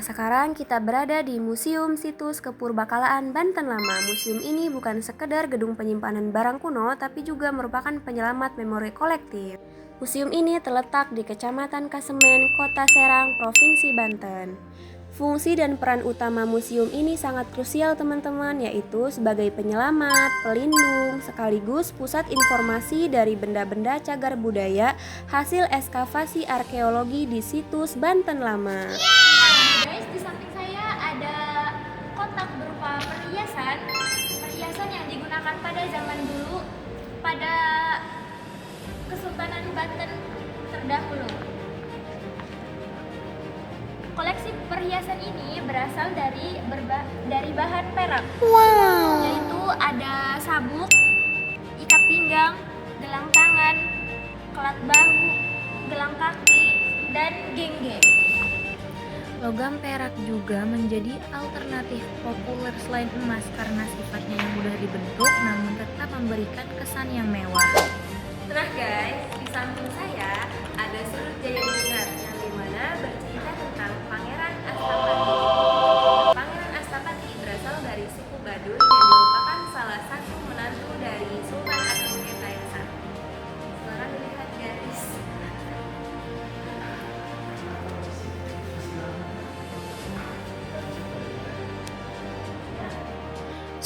sekarang kita berada di Museum Situs Kepurbakalaan Banten Lama. Museum ini bukan sekedar gedung penyimpanan barang kuno, tapi juga merupakan penyelamat memori kolektif. Museum ini terletak di Kecamatan Kasemen, Kota Serang, Provinsi Banten. Fungsi dan peran utama museum ini sangat krusial teman-teman, yaitu sebagai penyelamat, pelindung, sekaligus pusat informasi dari benda-benda cagar budaya hasil ekskavasi arkeologi di situs Banten Lama. Guys, di samping saya ada kotak berupa perhiasan yang digunakan pada zaman dulu pada Kesultanan Banten terdahulu. Koleksi perhiasan ini berasal dari bahan perak. Yaitu ada sabuk, ikat pinggang, gelang tangan, kelat bahu, gelang kaki, dan gengge. Logam perak juga menjadi alternatif populer selain emas karena sifatnya yang mudah dibentuk namun tetap memberikan kesan yang mewah. Nah guys, di samping saya ada sudut Jaya Diningrat yang dimana bercerita tentang Pangeran Astapati. Pangeran Astapati berasal dari suku Baduy dan merupakan salah satu menantu dari Sultan Agung Tirtayasa. Silakan dilihat guys.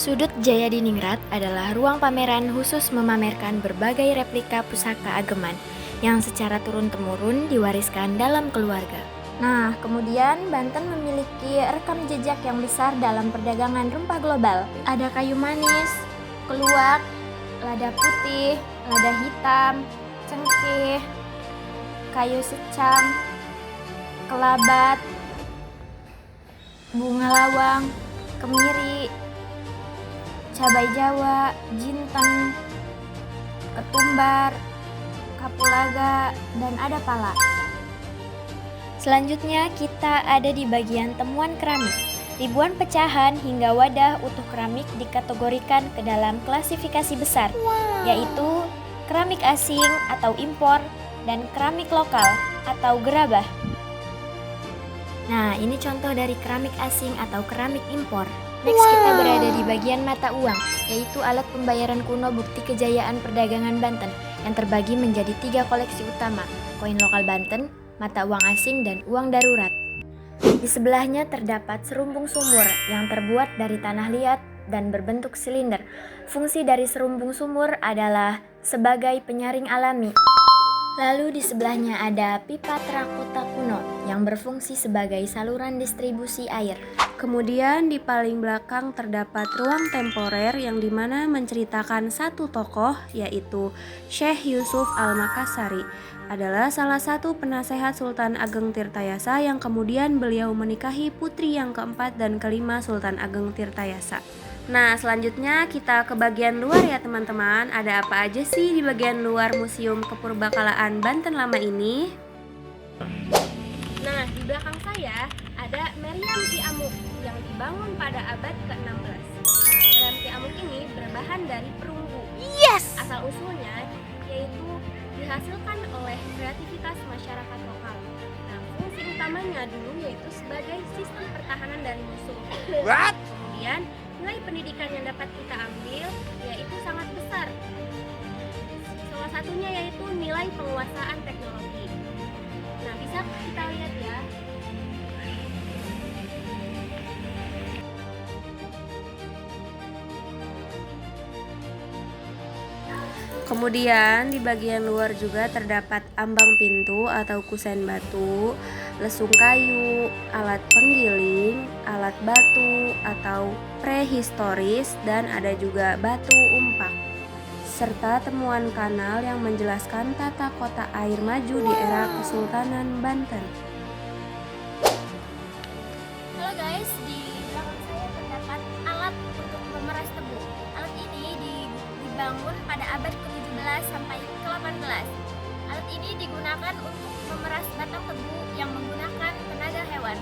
Sudut Jaya Diningrat adalah ruang pameran khusus memamerkan berbagai replika pusaka ageman yang secara turun-temurun diwariskan dalam keluarga. Nah, kemudian Banten memiliki rekam jejak yang besar dalam perdagangan rempah global. Ada kayu manis, keluak, lada putih, lada hitam, cengkeh, kayu secam, kelabat, bunga lawang, kemiri, cabai Jawa, jinten, ketumbar, kapulaga, dan ada pala. Selanjutnya kita ada di bagian temuan keramik. Ribuan pecahan hingga wadah utuh keramik dikategorikan ke dalam klasifikasi besar, yaitu keramik asing atau impor dan keramik lokal atau gerabah. Nah, ini contoh dari keramik asing atau keramik impor. Next kita berada di bagian mata uang, yaitu alat pembayaran kuno bukti kejayaan perdagangan Banten yang terbagi menjadi 3 koleksi utama, koin lokal Banten, mata uang asing, dan uang darurat. Di sebelahnya terdapat serumbung sumur yang terbuat dari tanah liat dan berbentuk silinder. Fungsi dari serumbung sumur adalah sebagai penyaring alami. Lalu di sebelahnya ada pipa terakota kuno yang berfungsi sebagai saluran distribusi air. Kemudian di paling belakang terdapat ruang temporer yang dimana menceritakan satu tokoh, yaitu Syekh Yusuf Al-Makassari. Adalah salah satu penasehat Sultan Ageng Tirtayasa yang kemudian beliau menikahi putri yang keempat dan kelima Sultan Ageng Tirtayasa. Nah, selanjutnya kita ke bagian luar ya teman-teman. Ada apa aja sih di bagian luar Museum Kepurbakalaan Banten Lama ini? Nah, di belakang saya ada Meriam Ki Amuk yang dibangun pada abad ke-16. Nah, Meriam Ki Amuk ini berbahan dari perunggu. Asal usulnya yaitu dihasilkan oleh kreativitas masyarakat lokal. Nah, fungsi utamanya dulu yaitu sebagai sistem pertahanan dari musuh. Kemudian nilai pendidikan yang dapat kita ambil yaitu sangat besar. Salah satunya yaitu nilai penguasaan teknologi. Nah, bisa kita lihat ya. Kemudian di bagian luar juga terdapat ambang pintu atau kusen batu, lesung kayu, alat penggiling, alat batu atau prehistoris, dan ada juga batu umpak. Serta temuan kanal yang menjelaskan tata kota air maju di era Kesultanan Banten. Halo guys, di belakang saya terdapat alat untuk memeras tebu. Alat ini dibangun pada abad ke-17 sampai ke-18. Alat ini digunakan untuk memeras batang tebu yang menggunakan tenaga hewan.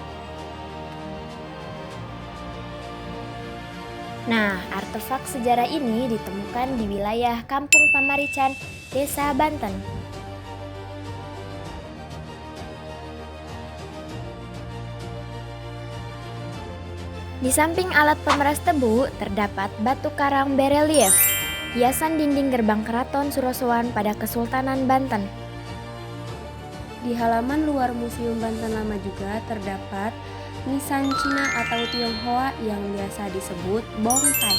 Nah, artefak sejarah ini ditemukan di wilayah Kampung Pamarican, Desa Banten. Di samping alat pemeras tebu, terdapat batu karang barelief, hiasan dinding gerbang keraton Surosowan pada Kesultanan Banten. Di halaman luar Museum Banten Lama juga terdapat nisan Cina atau Tionghoa yang biasa disebut bongtai.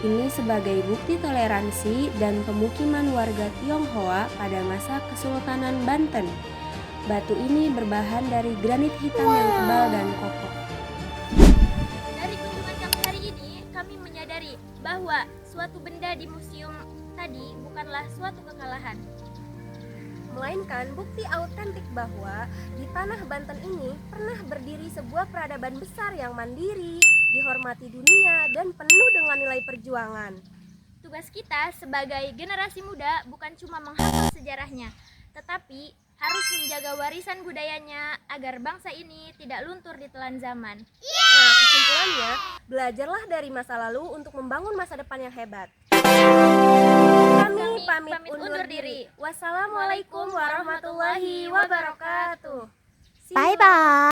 Ini sebagai bukti toleransi dan pemukiman warga Tionghoa pada masa Kesultanan Banten. Batu ini berbahan dari granit hitam yang tebal dan kokoh. Dari kunjungan kami hari ini, kami menyadari bahwa suatu benda di museum tadi bukanlah suatu kekalahan, Melainkan bukti autentik bahwa di tanah Banten ini pernah berdiri sebuah peradaban besar yang mandiri, dihormati dunia, dan penuh dengan nilai perjuangan. Tugas kita sebagai generasi muda bukan cuma menghafal sejarahnya, tetapi harus menjaga warisan budayanya agar bangsa ini tidak luntur di telan zaman. Nah, kesimpulannya, belajarlah dari masa lalu untuk membangun masa depan yang hebat. Kami pamit undur diri. Wassalamualaikum warahmatullahi wabarakatuh. See you. Bye-bye!